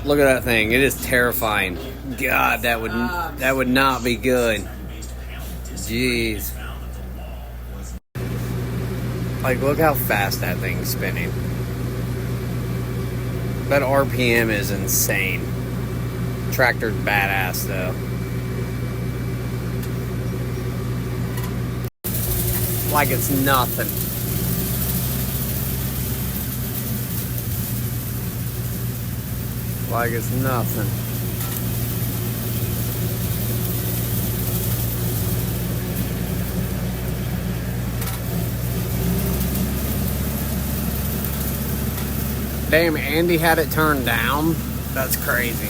Look at that thing. It is terrifying. God, that would not be good. Jeez. Like, look how fast that thing's spinning. That RPM is insane. Tractor's badass, though. Like it's nothing. Like it's nothing. Damn, Andy had it turned down? That's crazy.